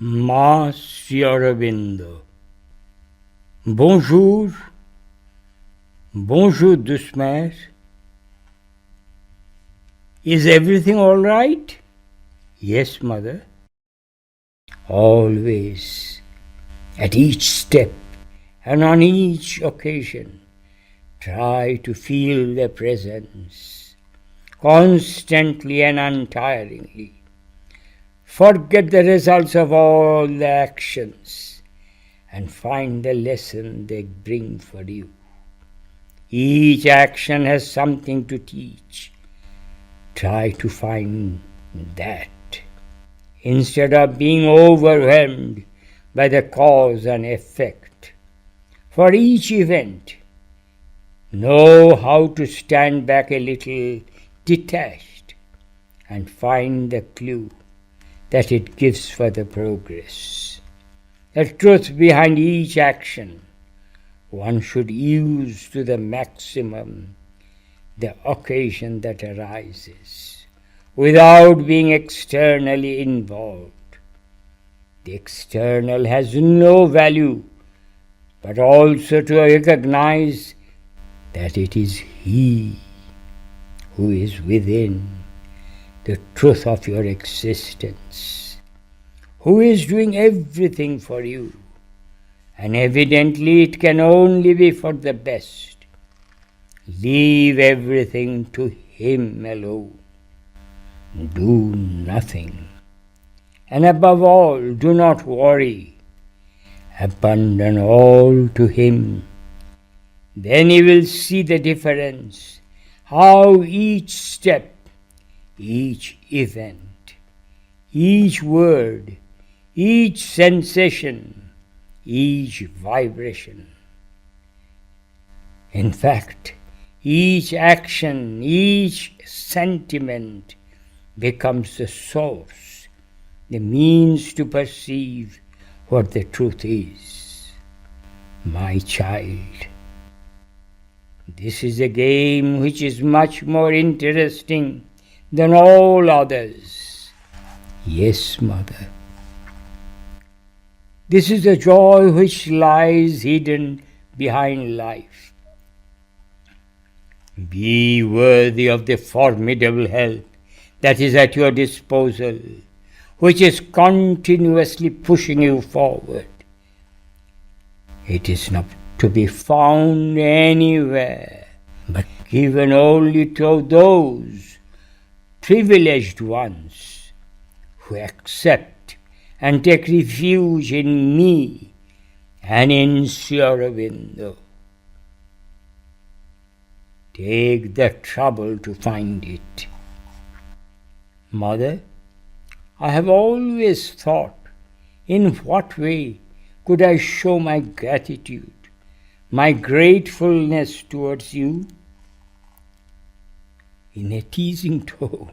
Aurobindo. Bonjour, bonjour doucement. Is everything all right? Yes, mother. Always, at each step and on each occasion, try to feel their presence, constantly and untiringly. Forget the results of all the actions and find the lesson they bring for you. Each action has something to teach. Try to find that instead of being overwhelmed by the cause and effect. For each event, know how to stand back a little detached and find the clue that it gives for the progress. The truth behind each action one should use to the maximum the occasion that arises, without being externally involved. The external has no value, but also to recognize that it is He who is within, the truth of your existence, who is doing everything for you, and evidently it can only be for the best. Leave everything to Him alone. Do nothing. And above all, do not worry. Abandon all to Him. Then you will see the difference, how each step, each event, each word, each sensation, each vibration, in fact, each action, each sentiment becomes the source, the means to perceive what the truth is. My child, this is a game which is much more interesting than all others. Yes, mother. This is the joy which lies hidden behind life. Be worthy of the formidable help that is at your disposal, which is continuously pushing you forward. It is not to be found anywhere, but given only to those privileged ones who accept and take refuge in me and in Aurobindo. Take the trouble to find it. Mother, I have always thought, in what way could I show my gratitude, my gratefulness towards you? In a teasing tone.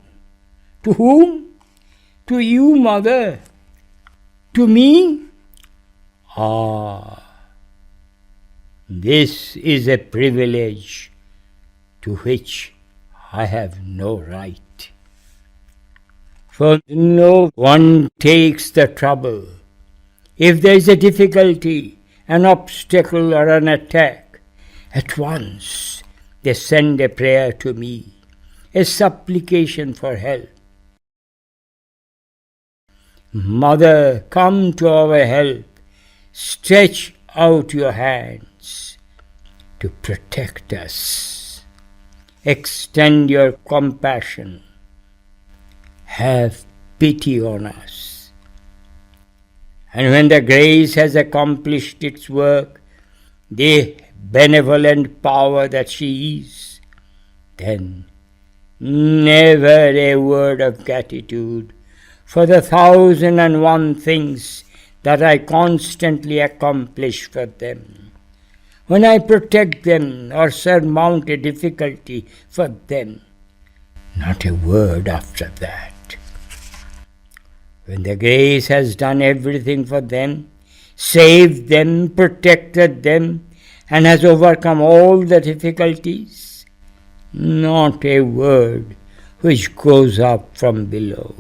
To whom? To you, mother. To me? Ah, this is a privilege to which I have no right. For no one takes the trouble. If there is a difficulty, an obstacle or an attack, at once they send a prayer to me, a supplication for help. Mother, come to our help. Stretch out your hands to protect us. Extend your compassion. Have pity on us. And when the grace has accomplished its work, the benevolent power that she is, then never a word of gratitude for the 1,001 things that I constantly accomplish for them. When I protect them or surmount a difficulty for them, not a word after that. When the grace has done everything for them, saved them, protected them, and has overcome all the difficulties, not a word which goes up from below.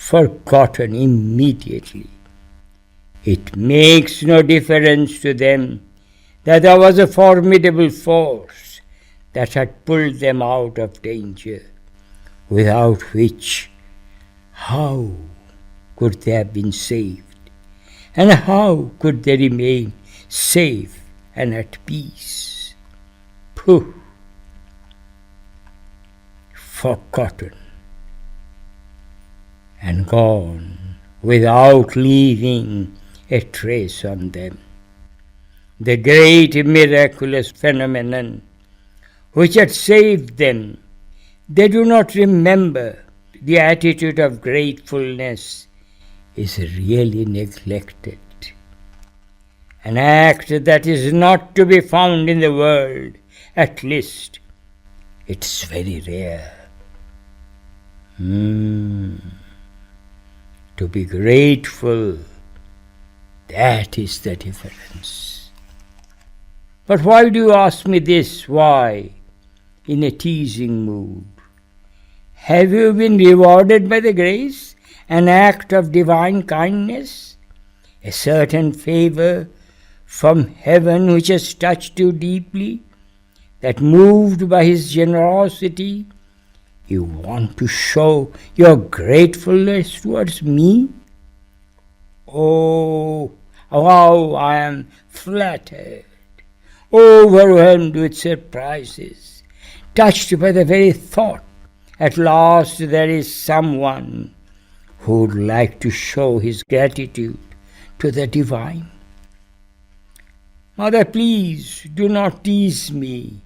forgotten immediately. It makes no difference to them that there was a formidable force that had pulled them out of danger, without which how could they have been saved? And how could they remain safe and at peace? Pooh! Forgotten and gone without leaving a trace on them. The great miraculous phenomenon which had saved them, they do not remember. The attitude of gratefulness is really neglected. An act that is not to be found in the world, at least. It's very rare. To be grateful, that is the difference. But why do you ask me this? Why? In a teasing mood. Have you been rewarded by the grace, an act of divine kindness, a certain favor from heaven which has touched you deeply, that moved by his generosity, you want to show your gratefulness towards me? Oh, how I am flattered, overwhelmed with surprises, touched by the very thought. At last there is someone who would like to show his gratitude to the divine. Mother, please do not tease me.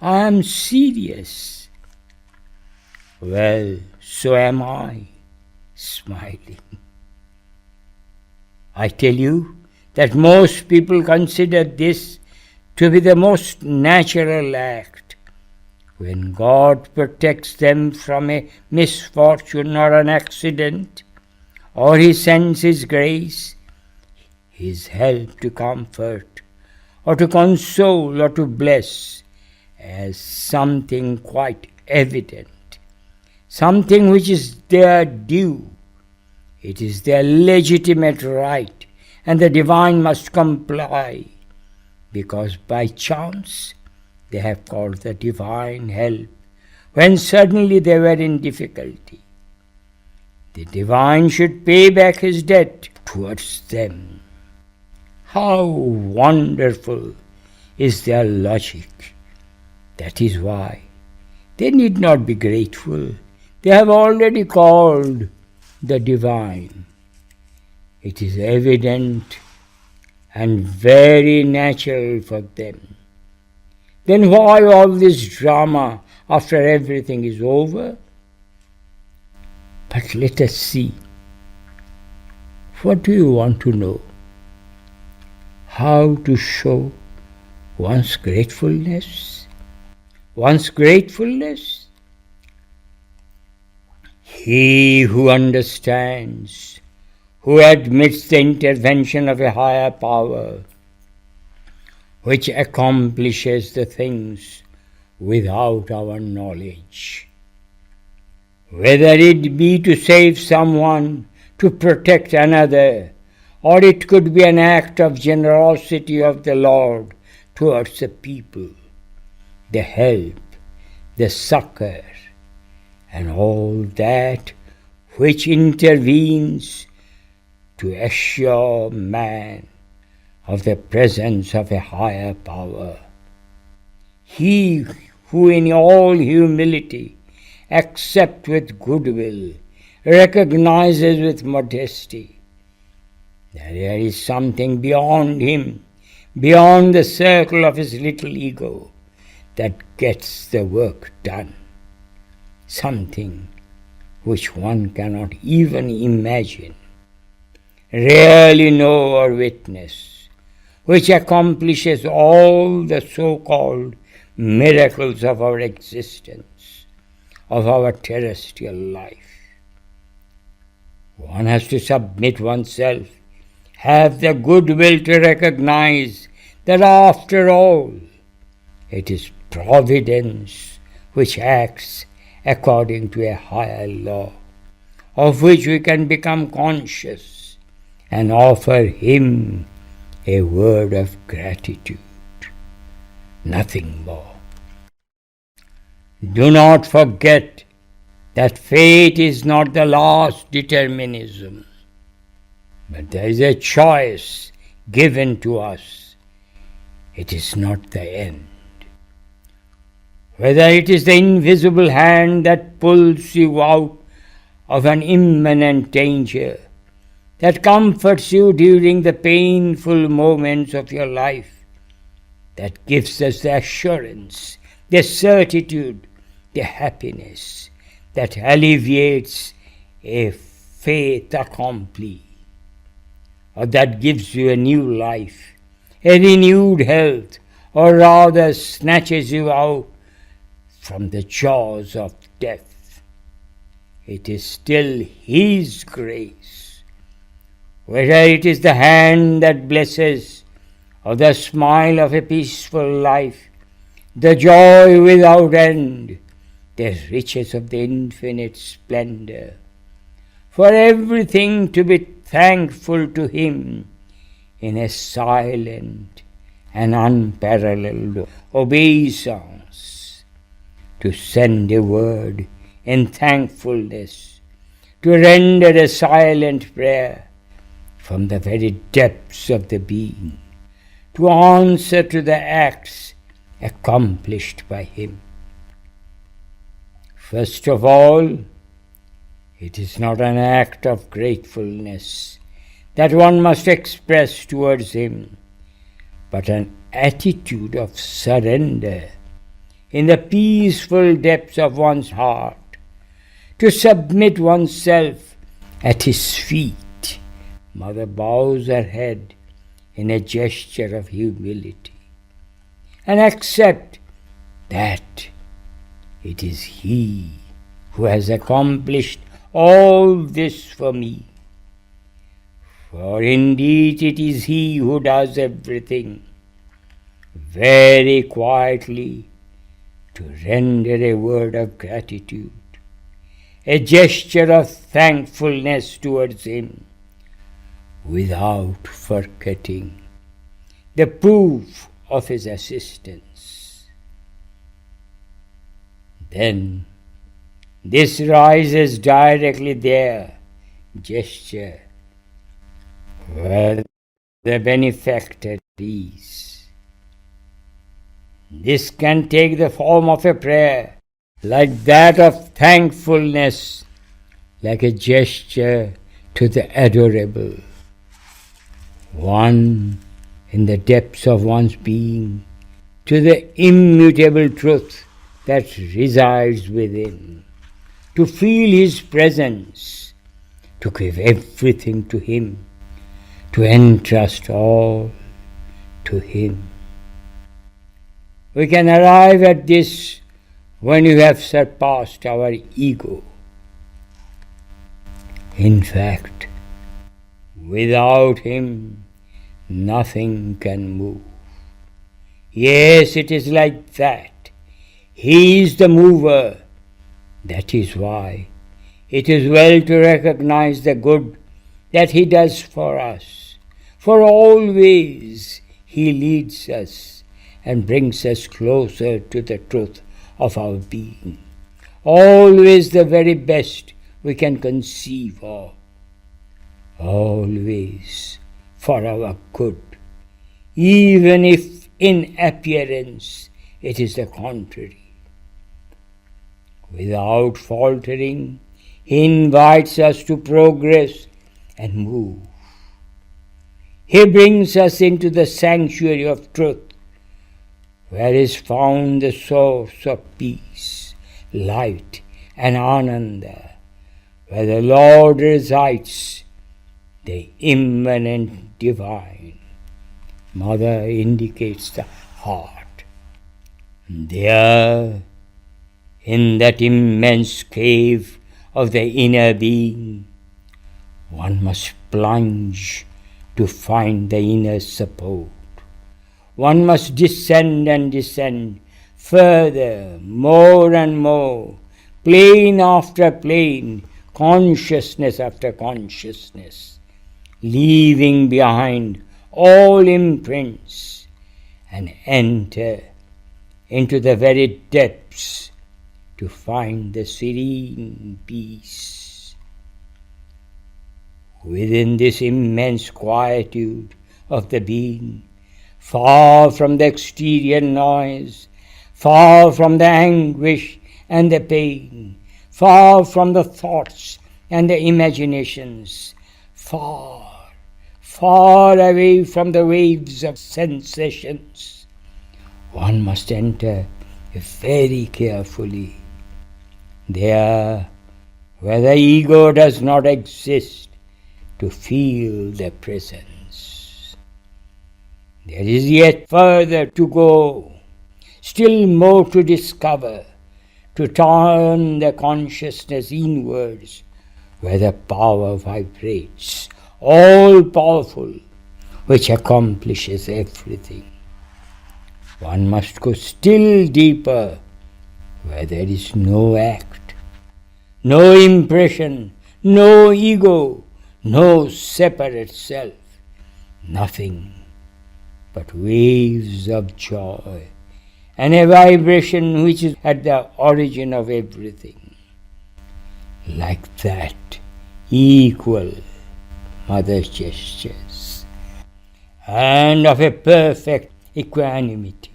I am serious. Well, so am I, smiling. I tell you that most people consider this to be the most natural act. When God protects them from a misfortune or an accident, or He sends His grace, His help to comfort, or to console, or to bless, as something quite evident, something which is their due. It is their legitimate right, and the divine must comply, because by chance they have called the divine help when suddenly they were in difficulty. The divine should pay back his debt towards them. How wonderful is their logic! That is why they need not be grateful. They have already called the divine. It is evident and very natural for them. Then why all this drama after everything is over? But let us see. What do you want to know? How to show one's gratefulness? One's gratefulness? He who understands, who admits the intervention of a higher power, which accomplishes the things without our knowledge. Whether it be to save someone, to protect another, or it could be an act of generosity of the Lord towards the people, the help, the succor, and all that which intervenes to assure man of the presence of a higher power. He who in all humility accepts with goodwill, recognizes with modesty that there is something beyond him, beyond the circle of his little ego, that gets the work done. Something which one cannot even imagine, rarely know or witness, which accomplishes all the so-called miracles of our existence, of our terrestrial life. One has to submit oneself, have the goodwill to recognize that after all, it is providence which acts according to a higher law, of which we can become conscious and offer Him a word of gratitude. Nothing more. Do not forget that fate is not the last determinism, but there is a choice given to us. It is not the end. Whether it is the invisible hand that pulls you out of an imminent danger, that comforts you during the painful moments of your life, that gives us the assurance, the certitude, the happiness that alleviates a fait accompli, or that gives you a new life, a renewed health, or rather snatches you out from the jaws of death. It is still His grace. Whether it is the hand that blesses, or the smile of a peaceful life, the joy without end, the riches of the infinite splendor. For everything to be thankful to Him in a silent and unparalleled obeisance, to send a word in thankfulness, to render a silent prayer from the very depths of the being, to answer to the acts accomplished by Him. First of all, it is not an act of gratefulness that one must express towards Him, but an attitude of surrender in the peaceful depths of one's heart, to submit oneself at His feet. Mother bows her head in a gesture of humility and accept that it is He who has accomplished all this for me. For indeed it is He who does everything, very quietly, to render a word of gratitude, a gesture of thankfulness towards Him, without forgetting the proof of His assistance. Then this rises directly there, gesture, where the benefactor is. This can take the form of a prayer, like that of thankfulness, like a gesture to the adorable, one in the depths of one's being, to the immutable truth that resides within, to feel His presence, to give everything to Him, to entrust all to Him. We can arrive at this when you have surpassed our ego. In fact, without Him, nothing can move. Yes, it is like that. He is the mover. That is why it is well to recognize the good that He does for us. For always He leads us and brings us closer to the truth of our being. Always the very best we can conceive of. Always for our good, even if in appearance it is the contrary. Without faltering, He invites us to progress and move. He brings us into the sanctuary of truth, where is found the source of peace, light, and ananda, where the Lord resides, the immanent divine. Mother indicates the heart. There, in that immense cave of the inner being, one must plunge to find the inner support. One must descend and descend, further, more and more, plane after plane, consciousness after consciousness, leaving behind all imprints, and enter into the very depths to find the serene peace. Within this immense quietude of the being, far from the exterior noise, far from the anguish and the pain, far from the thoughts and the imaginations, far, far away from the waves of sensations, one must enter very carefully. There, where the ego does not exist, to feel the presence. There is yet further to go, still more to discover, to turn the consciousness inwards, where the power vibrates, all powerful, which accomplishes everything. One must go still deeper, where there is no act, no impression, no ego, no separate self, nothing but waves of joy and a vibration which is at the origin of everything. Like that, equal mother's gestures, and of a perfect equanimity.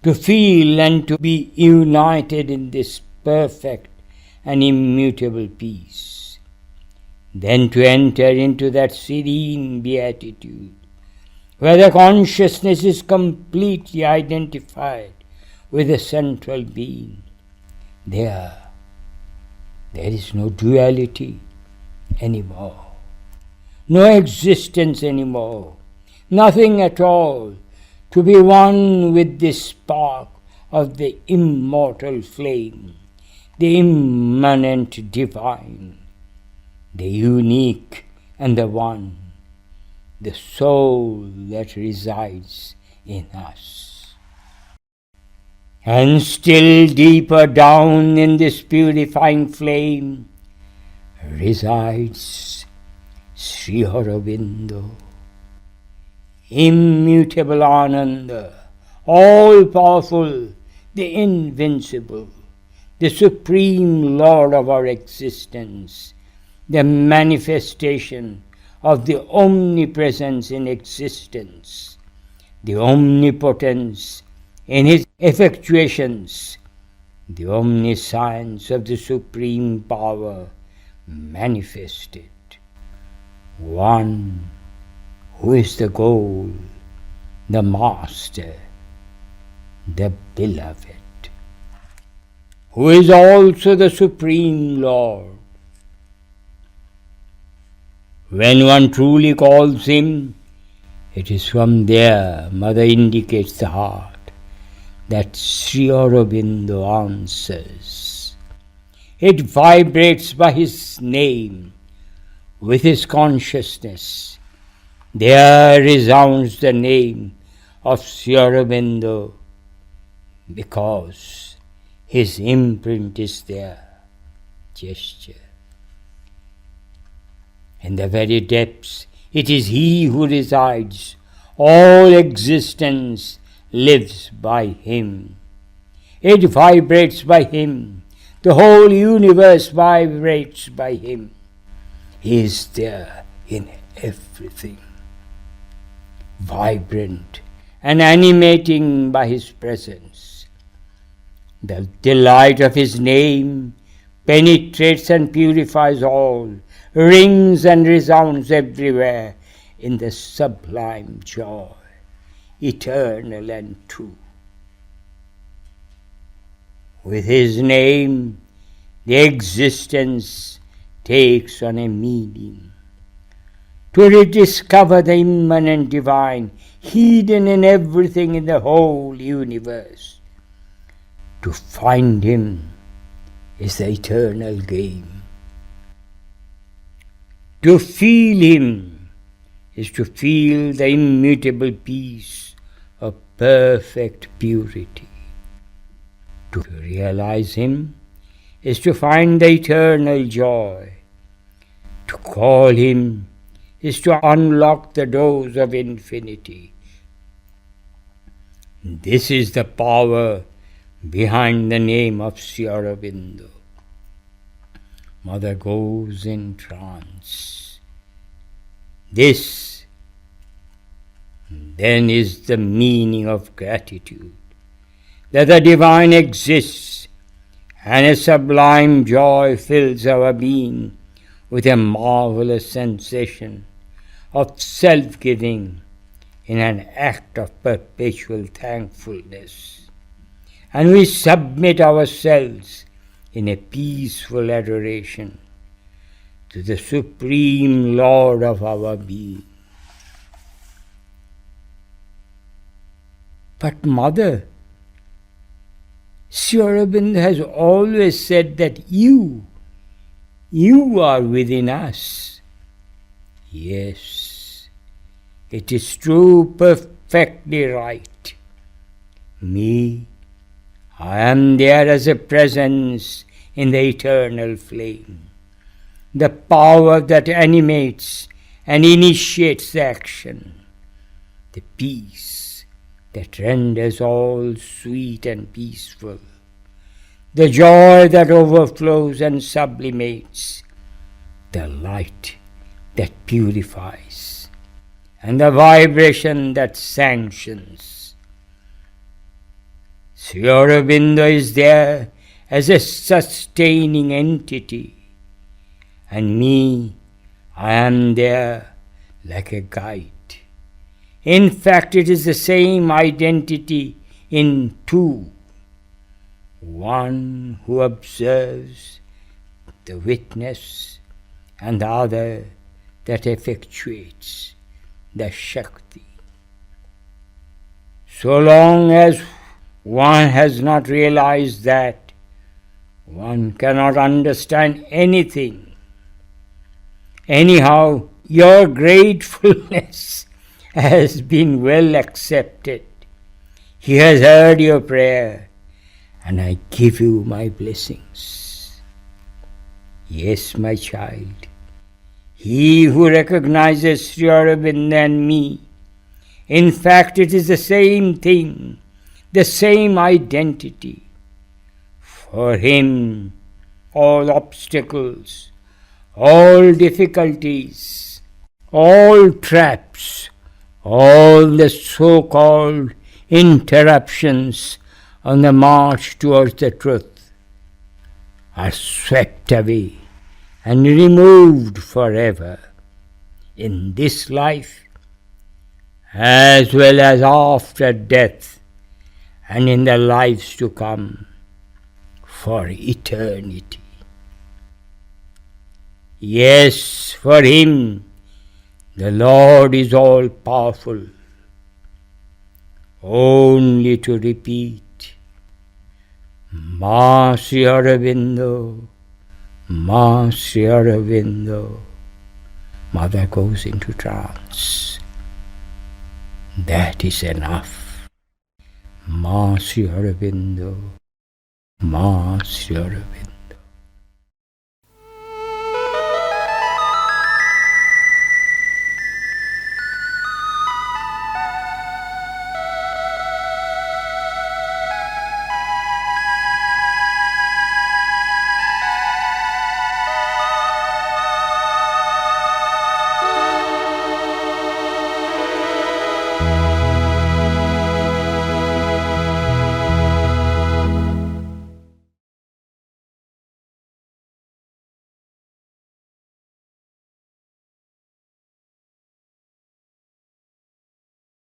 To feel and to be united in this perfect and immutable peace, then to enter into that serene beatitude, where the consciousness is completely identified with the central being. There is no duality anymore, no existence anymore, nothing at all, to be one with this spark of the immortal flame, the immanent divine, the unique and the one, the soul that resides in us. And still deeper down in this purifying flame resides Sri Aurobindo, immutable Ananda, all-powerful, the invincible, the supreme Lord of our existence, the manifestation of the omnipresence in existence, the omnipotence in his effectuations, the omniscience of the supreme power manifested, one who is the goal, the master, the beloved, who is also the supreme Lord. When one truly calls him, it is from there, Mother indicates the heart, that Sri Aurobindo answers. It vibrates by his name, with his consciousness. There resounds the name of Sri Aurobindo, because his imprint is there, gesture. In the very depths, it is he who resides. All existence lives by him. It vibrates by him. The whole universe vibrates by him. He is there in everything, vibrant and animating by his presence. The delight of his name penetrates and purifies all, rings and resounds everywhere in the sublime joy, eternal and true. With his name, the existence takes on a meaning. To rediscover the immanent divine, hidden in everything in the whole universe. To find him is the eternal game. To feel him is to feel the immutable peace of perfect purity. To realize him is to find the eternal joy. To call him is to unlock the doors of infinity. This is the power behind the name of Sri Aurobindo. Mother goes in trance. This then is the meaning of gratitude, that the divine exists and a sublime joy fills our being with a marvelous sensation of self-giving in an act of perpetual thankfulness. And we submit ourselves in a peaceful adoration to the Supreme Lord of our being. But Mother, Sri Aurobindo has always said that you are within us. Yes, it is true, perfectly right. Me, I am there as a presence in the eternal flame, the power that animates and initiates the action, the peace that renders all sweet and peaceful, the joy that overflows and sublimates, the light that purifies, and the vibration that sanctions. Sri Aurobindo is there as a sustaining entity, and me, I am there like a guide. In fact, it is the same identity in two. One who observes, the witness, and the other that effectuates, the Shakti. So long as one has not realized that, one cannot understand anything. Anyhow, your gratefulness has been well accepted. He has heard your prayer, and I give you my blessings. Yes, my child, he who recognizes Sri Aurobindo and me, in fact it is the same thing, the same identity. For him, all obstacles, all difficulties, all traps, all the so-called interruptions on the march towards the truth are swept away and removed forever in this life as well as after death and in the lives to come for eternity. Yes, for him the Lord is all-powerful. Only to repeat, Ma Sri Aurobindo, Ma Sri Aurobindo. Mother goes into trance. That is enough. Ma Sri Aurobindo, Ma Sri Aurobindo.